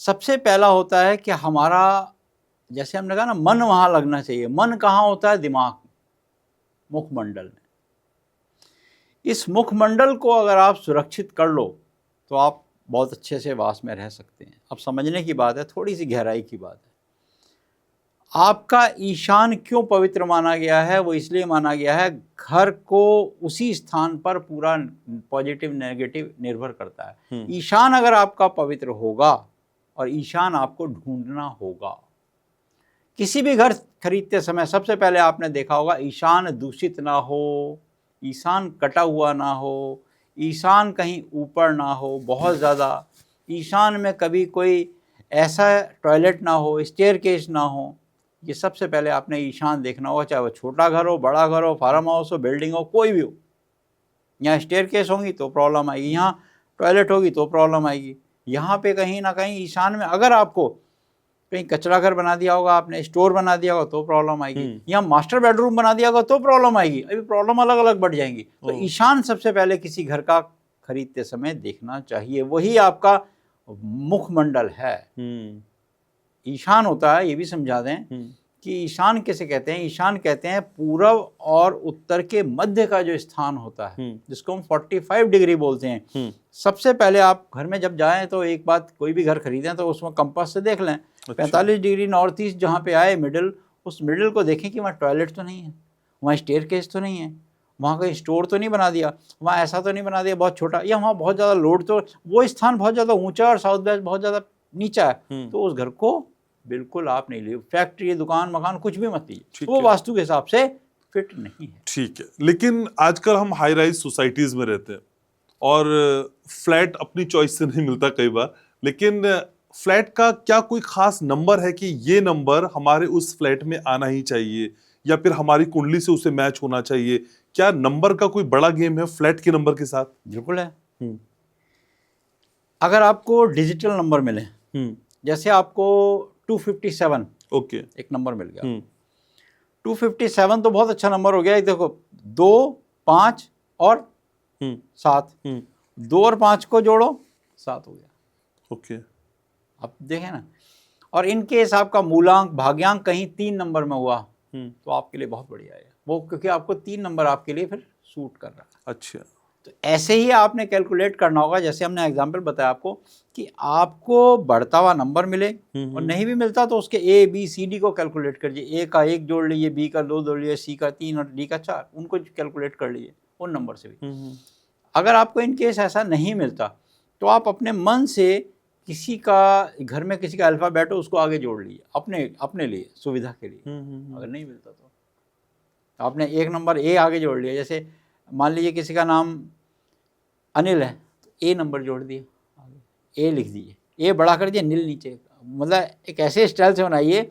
सबसे पहला होता है कि हमारा, जैसे हमने कहा ना, मन वहाँ लगना चाहिए। मन कहाँ होता है? दिमाग, मुखमंडल में। इस मुखमंडल को अगर आप सुरक्षित कर लो तो आप बहुत अच्छे से वास में रह सकते हैं। अब समझने की बात है, थोड़ी सी गहराई की बात है। आपका ईशान क्यों पवित्र माना गया है? वो इसलिए माना गया है, घर को उसी स्थान पर पूरा पॉजिटिव नेगेटिव निर्भर करता है। ईशान अगर आपका पवित्र होगा, और ईशान आपको ढूंढना होगा। किसी भी घर खरीदते समय सबसे पहले आपने देखा होगा, ईशान दूषित ना हो, ईशान कटा हुआ ना हो, ईशान कहीं ऊपर ना हो बहुत ज़्यादा, ईशान में कभी कोई ऐसा टॉयलेट ना हो, स्टेयरकेस ना हो। ये सबसे पहले आपने ईशान देखना होगा, चाहे वो छोटा घर हो, बड़ा घर हो, फार्म हाउस हो, बिल्डिंग हो, कोई भी हो। यहाँ स्टेयरकेस होंगी तो प्रॉब्लम आएगी, यहाँ टॉयलेट होगी तो प्रॉब्लम आएगी। यहाँ पे कहीं ना कहीं ईशान में अगर आपको कहीं कचरा घर बना दिया होगा आपने, स्टोर बना दिया होगा तो प्रॉब्लम आएगी, यहाँ मास्टर बेडरूम बना दिया होगा तो प्रॉब्लम आएगी। अभी प्रॉब्लम अलग अलग बढ़ जाएंगी। तो ईशान सबसे पहले किसी घर का खरीदते समय देखना चाहिए। वही आपका मुखमंडल है। ईशान होता है, ये भी समझा दें कि ईशान किसे कहते हैं। ईशान कहते हैं पूर्व और उत्तर के मध्य का जो स्थान होता है, जिसको हम 45 डिग्री बोलते हैं। सबसे पहले आप घर में जब जाएं तो एक बात, कोई भी घर खरीदें तो उसमें कंपास से देख लें। 45 डिग्री नॉर्थ ईस्ट जहाँ पे आए मिडिल, उस मिडिल को देखें कि वहाँ टॉयलेट तो नहीं है, वहाँ स्टेयरकेस तो नहीं है, वहाँ कोई स्टोर तो नहीं बना दिया, वहाँ ऐसा तो नहीं बना दिया बहुत छोटा, या वहाँ बहुत ज़्यादा लोड, तो वो स्थान बहुत ज़्यादा ऊंचा और साउथ वेस्ट बहुत ज़्यादा नीचा है, तो उस घर को बिल्कुल आप नहीं लीजिए। फैक्ट्री, दुकान, मकान कुछ भी मत लीजिए, वो वास्तु के हिसाब से फिट नहीं है। ठीक है, लेकिन आजकल हम हाई राइज सोसाइटीज में रहते हैं और फ्लैट अपनी चॉइस से नहीं मिलता कई बार, लेकिन फ्लैट का क्या कोई खास नंबर है कि ये नंबर हमारे उस फ्लैट में आना ही चाहिए, या फिर हमारी कुंडली से उसे मैच होना चाहिए? क्या नंबर का कोई बड़ा गेम है फ्लैट के नंबर के साथ? बिल्कुल है। अगर आपको डिजिटल नंबर मिले, जैसे आपको 257 ओके एक नंबर मिल गया, 257 तो बहुत अच्छा नंबर हो गया। देखो 2, 5 और 7, 2 और 5 को जोड़ो 7 हो गया। ओके, अब देखें ना। और इन केस आपका मूलांक भाग्यांक कहीं 3 नंबर में हुआ तो आपके लिए बहुत बढ़िया है वो, क्योंकि आपको 3 नंबर आपके लिए फिर सूट कर रहा है। अच्छा, तो ऐसे ही आपने कैलकुलेट करना होगा, जैसे हमने एग्जांपल बताया आपको कि आपको बढ़ता हुआ नंबर मिले, और नहीं भी मिलता तो उसके ए बी सी डी को कैलकुलेट करिए। ए का 1 जोड़ लीजिए, बी का 2 जोड़ लीजिए, सी का 3 और डी का 4, उनको कैलकुलेट कर लीजिए उन नंबर से भी। अगर आपको इन केस ऐसा नहीं मिलता तो आप अपने मन से किसी का, घर में किसी का अल्फ़ाबेट हो उसको आगे जोड़ लीजिए अपने लिए सुविधा के लिए। अगर नहीं मिलता तो आपने एक नंबर ए आगे जोड़ लिया। जैसे मान लीजिए किसी का नाम अनिल है तो ए नंबर जोड़ दिए, ए लिख दीजिए, ए बड़ा कर दिए, नील नीचे, मतलब एक ऐसे स्टाइल से बनाइए,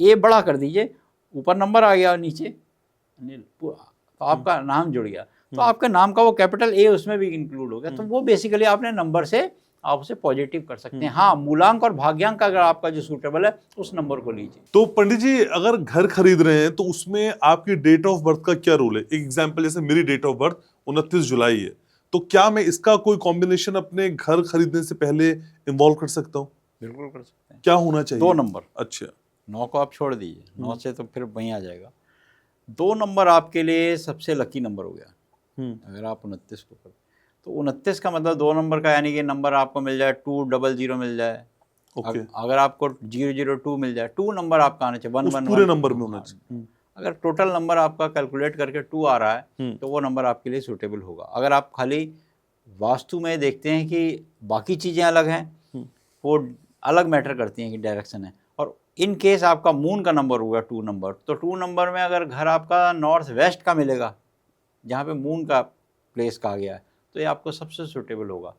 ए बड़ा कर दीजिए, ऊपर नंबर आ गया और नीचे अनिल, तो आपका नाम जुड़ गया। तो आपका नाम का वो कैपिटल ए उसमें भी इंक्लूड हो गया। तो वो बेसिकली आपने नंबर से आप उसे पॉजिटिव कर सकते हैं। हाँ, मूलांक और भाग्यांक अगर आपका जो सूटेबल है उस नंबर को लीजिए। तो पंडित जी, अगर घर खरीद रहे हैं तो उसमें आपकी डेट ऑफ बर्थ का क्या रोल है? एक एग्जांपल, जैसे मेरी डेट ऑफ बर्थ 29 जुलाई है, तो क्या मैं इसका कोई कॉम्बिनेशन अपने घर खरीदने से पहले इन्वॉल्व कर सकता हूँ? बिल्कुल कर सकते हैं। क्या होना चाहिए? 2 नंबर। अच्छा, 9 को आप छोड़ दीजिए, 9 से तो फिर वहीं आ जाएगा। 2 नंबर आपके लिए सबसे लकी नंबर हो गया। अगर आप 29 को कर, तो 29 का मतलब 2 नंबर का, यानी कि नंबर आपको मिल जाए 200 मिल जाए। अगर आपको 002 मिल जाए, 2 नंबर आपका आना चाहिए, 111 पूरे नंबर में होना चाहिए। अगर टोटल नंबर आपका कैलकुलेट करके 2 आ रहा है तो वो नंबर आपके लिए सूटेबल होगा। अगर आप खाली वास्तु में देखते हैं कि बाकी चीज़ें अलग हैं, वो अलग मैटर करती हैं कि डायरेक्शन है, और इन केस आपका मून का नंबर होगा 2 नंबर, तो 2 नंबर में अगर घर आपका नॉर्थ वेस्ट का मिलेगा जहाँ पे मून का प्लेस कहा गया है, तो ये आपको सबसे सूटेबल होगा।